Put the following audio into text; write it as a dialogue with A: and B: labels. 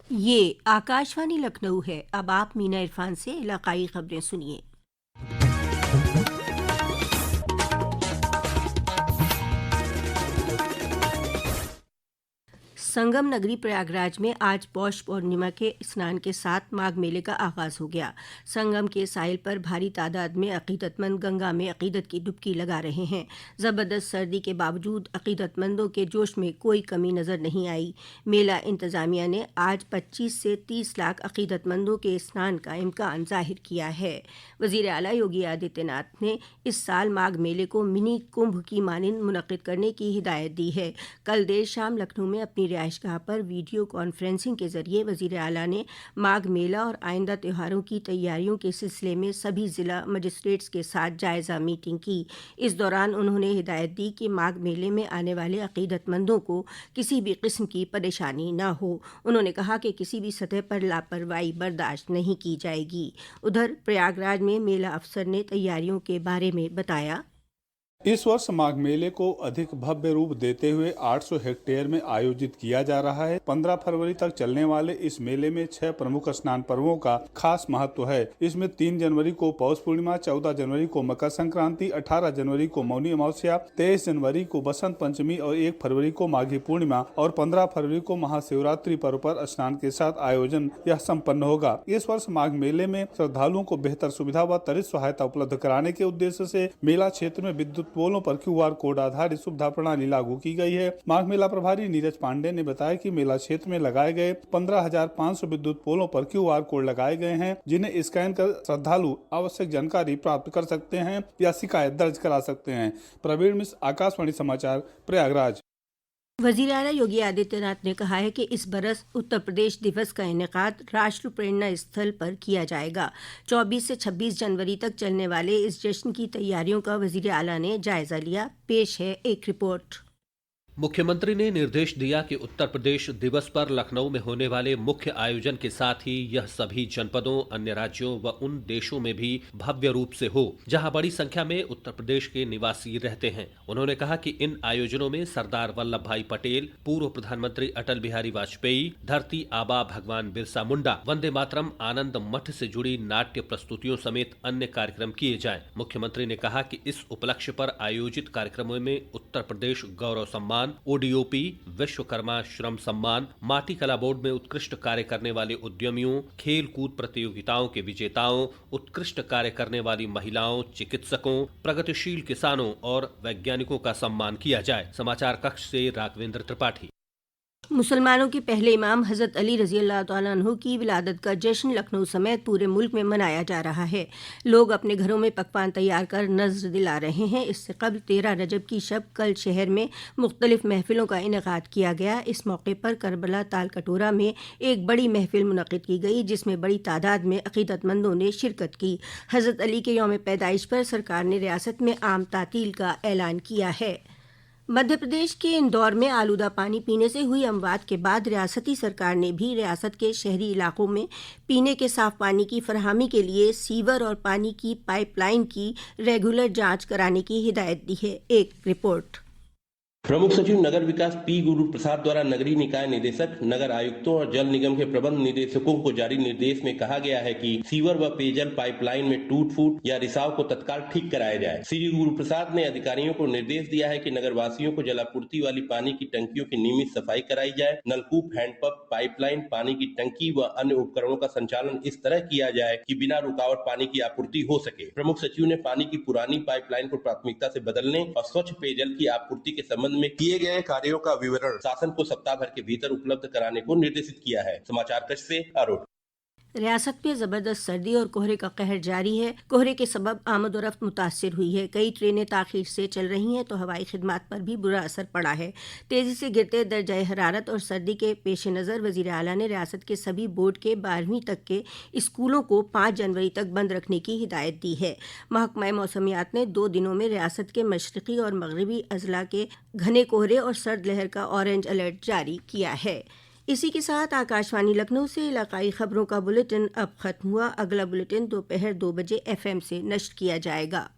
A: ये आकाशवाणी लखनऊ है। अब आप मीना इरफान से इलाकाई खबरें सुनिए। संगम नगरी प्रयागराज में आज पौष पूर्णिमा के स्नान के साथ माघ मेले का आगाज हो गया। संगम के साहिल पर भारी तादाद में अकीदतमंद गंगा में अकीदत की डुबकी लगा रहे हैं। जबरदस्त सर्दी के बावजूद अकीदतमंदों के जोश में कोई कमी नजर नहीं आई। मेला इंतजामिया ने आज 25 से 30 लाख अकीदतमंदों के स्नान का इम्कान जाहिर किया है। वजीर आला योगी आदित्यनाथ ने इस साल माघ मेले को मिनी कुंभ की मानिंद मुनक्किद करने की हिदायत दी है। कल देर शाम लखनऊ में अपनी रिहाइशगाह पर वीडियो कॉन्फ्रेंसिंग के जरिए वजीर आला ने माघ मेला और आइंदा त्योहारों की तैयारियों के सिलसिले में सभी जिला मजिस्ट्रेट्स के साथ जायजा मीटिंग की। इस दौरान उन्होंने हिदायत दी कि माघ मेले में आने वाले अकीदतमंदों को किसी भी किस्म की परेशानी न हो। उन्होंने कहा कि किसी भी सतह पर लापरवाही बर्दाश्त नहीं की जाएगी। उधर प्रयागराज में मेला अफसर ने तैयारियों के बारे में बताया।
B: इस वर्ष माघ मेले को अधिक भव्य रूप देते हुए 800 हेक्टेयर में आयोजित किया जा रहा है। 15 फरवरी तक चलने वाले इस मेले में 6 प्रमुख स्नान पर्वों का खास महत्व है। इसमें 3 जनवरी को पौष पूर्णिमा, 14 जनवरी को मकर संक्रांति, 18 जनवरी को मौनी अमावस्या, 23 जनवरी को बसंत पंचमी और 1 फरवरी को माघी पूर्णिमा और 15 फरवरी को महाशिवरात्रि पर्व पर स्नान के साथ आयोजन यह सम्पन्न होगा। इस वर्ष माघ मेले में श्रद्धालुओं को बेहतर सुविधा व त्वरित सहायता उपलब्ध कराने के उद्देश्य से मेला क्षेत्र में विद्युत पोलों पर QR कोड आधारित सुविधा प्रणाली लागू की गई है। माघ मेला प्रभारी नीरज पांडे ने बताया कि मेला क्षेत्र में लगाए गए 15,500 विद्युत पोलों पर QR कोड लगाए गए हैं, जिन्हें स्कैन कर श्रद्धालु आवश्यक जानकारी प्राप्त कर सकते हैं या शिकायत दर्ज करा सकते हैं। प्रवीण मिश्र, आकाशवाणी समाचार, प्रयागराज।
A: वज़ीर आला योगी आदित्यनाथ ने कहा है कि इस बरस उत्तर प्रदेश दिवस का इनेकाद राष्ट्र प्रेरणा स्थल पर किया जाएगा। 24 से 26 जनवरी तक चलने वाले इस जश्न की तैयारियों का वज़ीर आला ने जायजा लिया। पेश है एक रिपोर्ट।
C: मुख्यमंत्री ने निर्देश दिया कि उत्तर प्रदेश दिवस पर लखनऊ में होने वाले मुख्य आयोजन के साथ ही यह सभी जनपदों, अन्य राज्यों व उन देशों में भी भव्य रूप से हो जहां बड़ी संख्या में उत्तर प्रदेश के निवासी रहते हैं। उन्होंने कहा कि इन आयोजनों में सरदार वल्लभ भाई पटेल, पूर्व प्रधानमंत्री अटल बिहारी वाजपेयी, धरती आबा भगवान बिरसा मुंडा, वंदे मातरम, आनंद मठ से जुड़ी नाट्य प्रस्तुतियों समेत अन्य कार्यक्रम किए जाएं। मुख्यमंत्री ने कहा कि इस उपलक्ष्य पर आयोजित कार्यक्रमों में उत्तर प्रदेश गौरव सम्मान, ODOP, विश्वकर्मा श्रम सम्मान, माटी कला बोर्ड में उत्कृष्ट कार्य करने वाले उद्यमियों, खेल कूद प्रतियोगिताओं के विजेताओं, उत्कृष्ट कार्य करने वाली महिलाओं, चिकित्सकों, प्रगतिशील किसानों और वैज्ञानिकों का सम्मान किया जाए। समाचार कक्ष से राघवेंद्र त्रिपाठी।
A: मुसलमानों के पहले इमाम हज़रत अली रज़ी अल्लाह तआला अन्हु की विलादत का जश्न लखनऊ समेत पूरे मुल्क में मनाया जा रहा है। लोग अपने घरों में पकवान तैयार कर नज़्र दिला रहे हैं। इससे कबल 13 रजब की शब कल शहर में मुख्तलिफ महफिलों का इनेकाद किया गया। इस मौके पर करबला तालकटोरा में एक बड़ी महफिल मुनक़्क़िद की गई, जिसमें बड़ी तादाद में अक़ीदतमंदों ने शिरकत की। हज़रत अली के यौम पैदाइश पर सरकार ने रियासत में आम तातील का ऐलान किया है। मध्य प्रदेश के इंदौर में आलूदा पानी पीने से हुई अमवात के बाद रियासती सरकार ने भी रियासत के शहरी इलाकों में पीने के साफ पानी की फराहमी के लिए सीवर और पानी की पाइपलाइन की रेगुलर जांच कराने की हिदायत दी है। एक रिपोर्ट।
D: प्रमुख सचिव नगर विकास P गुरु प्रसाद द्वारा नगरीय निकाय निदेशक, नगर आयुक्तों और जल निगम के प्रबंध निदेशकों को जारी निर्देश में कहा गया है कि सीवर व पेयजल पाइपलाइन में टूट फूट या रिसाव को तत्काल ठीक कराया जाए। श्री गुरु प्रसाद ने अधिकारियों को निर्देश दिया है कि नगर वासियों को जलापूर्ति वाली पानी की टंकियों की नियमित सफाई कराई जाए। नलकूप, हैंडपंप, पाइपलाइन, पानी की टंकी व अन्य उपकरणों का संचालन इस तरह किया जाए कि बिना रुकावट पानी की आपूर्ति हो सके। प्रमुख सचिव ने पानी की पुरानी पाइपलाइन को प्राथमिकता से बदलने और स्वच्छ पेयजल की आपूर्ति के संबंध में किए गए कार्यों का विवरण शासन को सप्ताह भर के भीतर उपलब्ध कराने को निर्देशित किया है। समाचार कक्ष से आरोप।
A: रियासत में जबरदस्त सर्दी और कोहरे का कहर जारी है। कोहरे के सबब आमदोरफ्त मुतासिर हुई है। कई ट्रेनें ताखीर से चल रही हैं तो हवाई खिदमात पर भी बुरा असर पड़ा है। तेजी से गिरते दर्जाए हरारत और सर्दी के पेश नज़र वज़ीर आला ने रियासत के सभी बोर्ड के 12वीं तक के स्कूलों को 5 जनवरी तक बंद रखने की हिदायत दी है। महकमा मौसमियात ने 2 दिनों में रियासत के मशरक़ी और मगरबी अजला के घने कोहरे और सर्द लहर का ऑरेंज अलर्ट जारी किया है। इसी के साथ आकाशवाणी लखनऊ से इलाकाई खबरों का बुलेटिन अब खत्म हुआ। अगला बुलेटिन दोपहर 2 बजे FM से नश्र किया जाएगा।